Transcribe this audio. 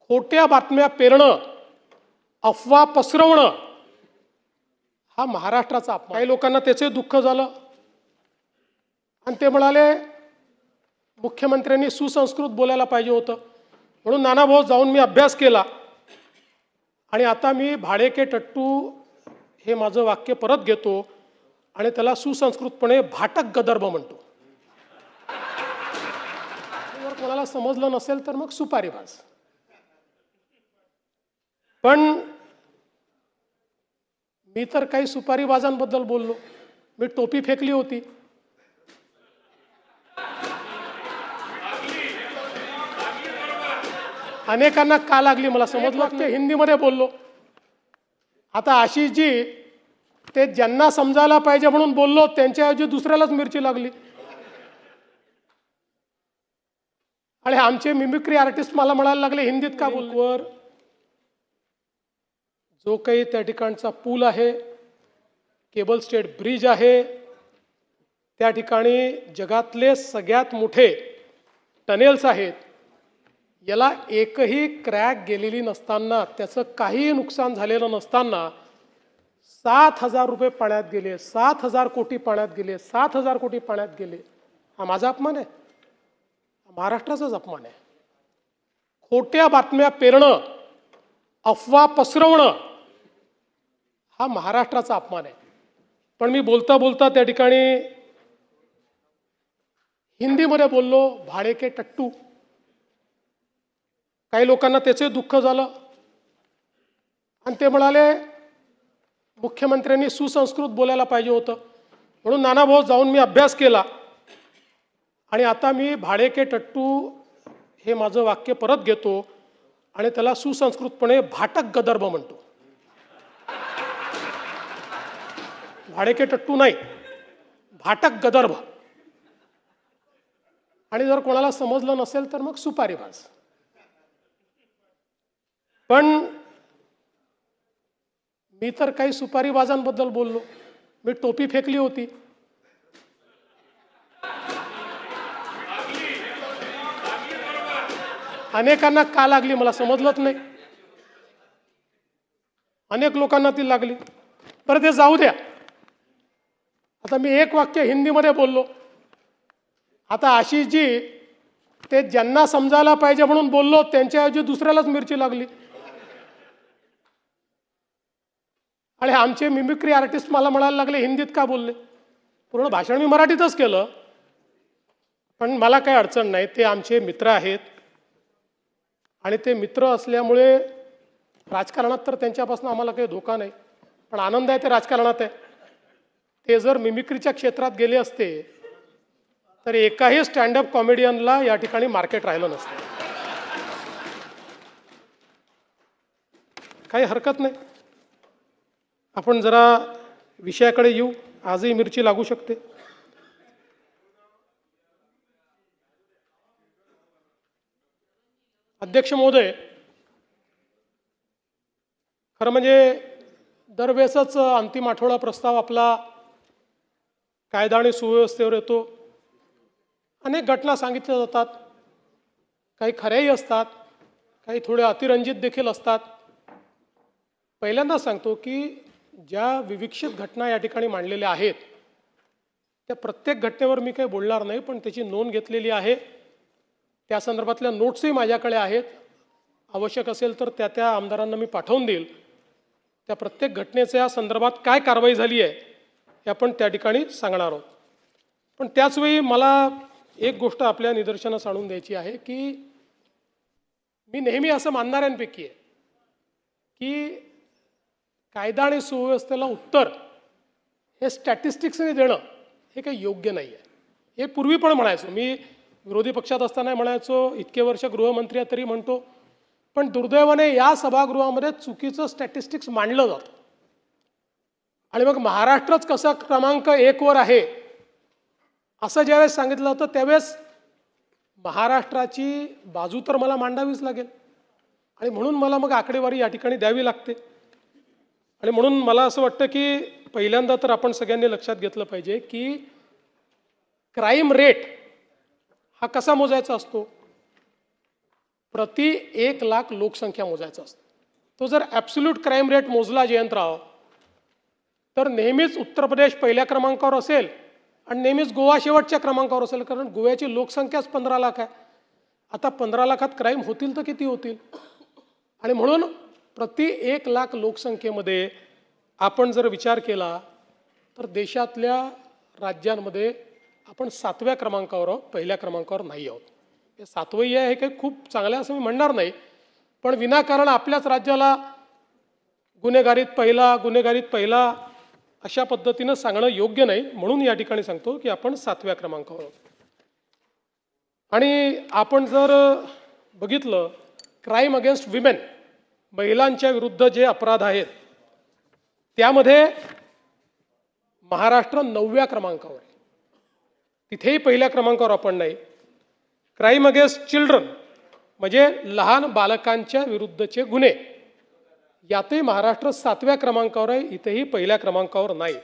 खोट्या बातम्या पेरणं, अफवा पसरवणं हा महाराष्ट्राचा अपमान. काही लोकांना त्याचे दुःख झालं आणि ते म्हणाले मुख्यमंत्र्यांनी सुसंस्कृत बोलायला पाहिजे होतं. म्हणून नानाभाऊ जाऊन मी अभ्यास केला आणि आता मी भाडे के टट्टू हे माझं वाक्य परत घेतो आणि त्याला सुसंस्कृतपणे भाटक गदर्भ म्हणतो. जर कोणाला समजलं नसेल तर मग सुपारीबाज. पण मी तर काही सुपारीबाजांबद्दल बोललो. मी टोपी फेकली होती. अनेकांना का लागली मला समजलं. ते हिंदीमध्ये बोललो. आता आशिषजी ते ज्यांना समजायला पाहिजे म्हणून बोललो त्यांच्याऐवजी दुसऱ्यालाच मिरची लागली. आणि आमचे मिमिक्री आर्टिस्ट मला म्हणायला लागले हिंदीत का बोलवर. जो काही त्या ठिकाणचा पूल आहे, केबल स्टेट ब्रिज आहे, त्या ठिकाणी जगातले सगळ्यात मोठे टनेल्स आहेत. याला एकही क्रॅक गेलेली नसताना, त्याचं काही नुकसान झालेलं नसताना 7,000 रुपये पाण्यात गेले, 7,000 कोटी पाण्यात गेले, 7,000 कोटी पाण्यात गेले. हा माझा अपमान आहे? महाराष्ट्राचाच अपमान आहे. खोट्या बातम्या पेरणं, अफवा पसरवणं हा महाराष्ट्राचा अपमान आहे. पण मी बोलता बोलता त्या ठिकाणी हिंदीमध्ये बोललो, भाडे के टट्टू. काही लोकांना त्याचे दुःख झालं आणि ते म्हणाले मुख्यमंत्र्यांनी सुसंस्कृत बोलायला पाहिजे होतं. म्हणून नानाभाऊ जाऊन मी अभ्यास केला आणि आता मी भाडे के टट्टू हे माझं वाक्य परत घेतो आणि त्याला सुसंस्कृतपणे भाटक गदर्भ म्हणतो. भाडे के टट्टू नाही, भाटक गदर्भ. आणि जर कोणाला समजलं नसेल तर मग सुपारीबाज. पण मी तर काही सुपारीबाजांबद्दल बोललो. मी टोपी फेकली होती. अनेकांना का लागली मला समजलंच नाही. अनेक लोकांना ती लागली. बरं ते जाऊ द्या. आता मी एक वाक्य हिंदीमध्ये बोललो. आता आशिषजी ते ज्यांना समजायला पाहिजे म्हणून बोललो त्यांच्याऐवजी दुसऱ्यालाच मिरची लागली. आणि आमचे मिमिक्री आर्टिस्ट मला म्हणायला लागले हिंदीत का बोलले. पूर्ण भाषण मी मराठीतच केलं. पण मला काही अडचण नाही. ते आमचे मित्र आहेत आणि ते मित्र असल्यामुळे राजकारणात तर त्यांच्यापासून आम्हाला काही धोका नाही. पण आनंद आहे ते राजकारणात आहे. ते जर मिमिक्रीच्या क्षेत्रात गेले असते तर एकाही स्टँडअप कॉमेडियनला या ठिकाणी मार्केट राहिलं नसतं. काही हरकत नाही. आपण जरा विषयाकडे येऊ. आजही मिरची लागू शकते. अध्यक्ष महोदय, खरं म्हणजे दरवेळेसच अंतिम आठवडा प्रस्ताव आपला कायदा आणि सुव्यवस्थेवर येतो. अनेक घटना सांगितल्या जातात. काही खऱ्याही असतात, काही थोड्या अतिरंजित देखील असतात. पहिल्यांदा सांगतो की ज्या विविक्षित घटना या ठिकाणी मांडलेल्या आहेत त्या प्रत्येक घटनेवर मी काही बोलणार नाही, पण त्याची नोंद घेतलेली आहे. त्या संदर्भातल्या नोट्सही माझ्याकडे आहेत. आवश्यक असेल तर त्या आमदारांना मी पाठवून देईल. त्या प्रत्येक घटनेच्या संदर्भात काय कारवाई झाली आहे हे आपण त्या ठिकाणी सांगणार आहोत. पण त्याचवेळी मला एक गोष्ट आपल्या निदर्शनास आणून द्यायची आहे की मी नेहमी असं मानणाऱ्यांपैकी आहे की कायदा आणि सुव्यवस्थेला उत्तर हे स्टॅटिस्टिक्सने देणं हे काही योग्य नाही आहे. हे पूर्वी पण म्हणायचो. मी विरोधी पक्षात असताना म्हणायचो, इतके वर्ष गृहमंत्री तरी म्हणतो. पण दुर्दैवाने या सभागृहामध्ये चुकीचं स्टॅटिस्टिक्स मांडलं जातं आणि मग महाराष्ट्रच कसा क्रमांक 1 वर आहे असं ज्यावेळेस सांगितलं होतं त्यावेळेस महाराष्ट्राची बाजू तर मला मांडावीच लागेल आणि म्हणून मला मग आकडेवारी या ठिकाणी द्यावी लागते. आणि म्हणून मला असं वाटतं की पहिल्यांदा तर आपण सगळ्यांनी लक्षात घेतलं पाहिजे की क्राईम रेट हा कसा मोजायचा असतो. प्रति 1 लाख लोकसंख्या मोजायचा असतो. तो जर ॲब्सोल्यूट क्राईम रेट मोजला जयंतराव तर नेहमीच उत्तर प्रदेश पहिल्या क्रमांकावर असेल आणि नेहमीच गोवा शेवटच्या क्रमांकावर असेल, कारण गोव्याची लोकसंख्याच 15 लाख आहे. आता 15 लाखात क्राईम होतील तर किती होतील? आणि म्हणून प्रति 1 लाख लोकसंख्येमध्ये आपण जर विचार केला तर देशातल्या राज्यांमध्ये आपण 7व्या क्रमांकावर आहोत, पहिल्या क्रमांकावर नाही आहोत. हे 7वंही आहे हे काही खूप चांगलं असं मी म्हणणार नाही, पण विनाकारण आपल्याच राज्याला गुन्हेगारीत पहिला अशा पद्धतीनं सांगणं योग्य नाही. म्हणून या ठिकाणी सांगतो की आपण 7व्या क्रमांकावर आहोत. आणि आपण जर बघितलं क्राईम अगेन्स्ट विमेन, महिलांच्या विरुद्ध जे अपराध आहेत त्यामध्ये महाराष्ट्र 9व्या क्रमांकावर आहे. तिथेही पहिल्या क्रमांकावर आपण नाही. क्राईम अगेन्स्ट चिल्ड्रन म्हणजे लहान बालकांच्या विरुद्धचे गुन्हे, यातही महाराष्ट्र 7व्या क्रमांकावर आहे, इथेही पहिल्या क्रमांकावर नाही.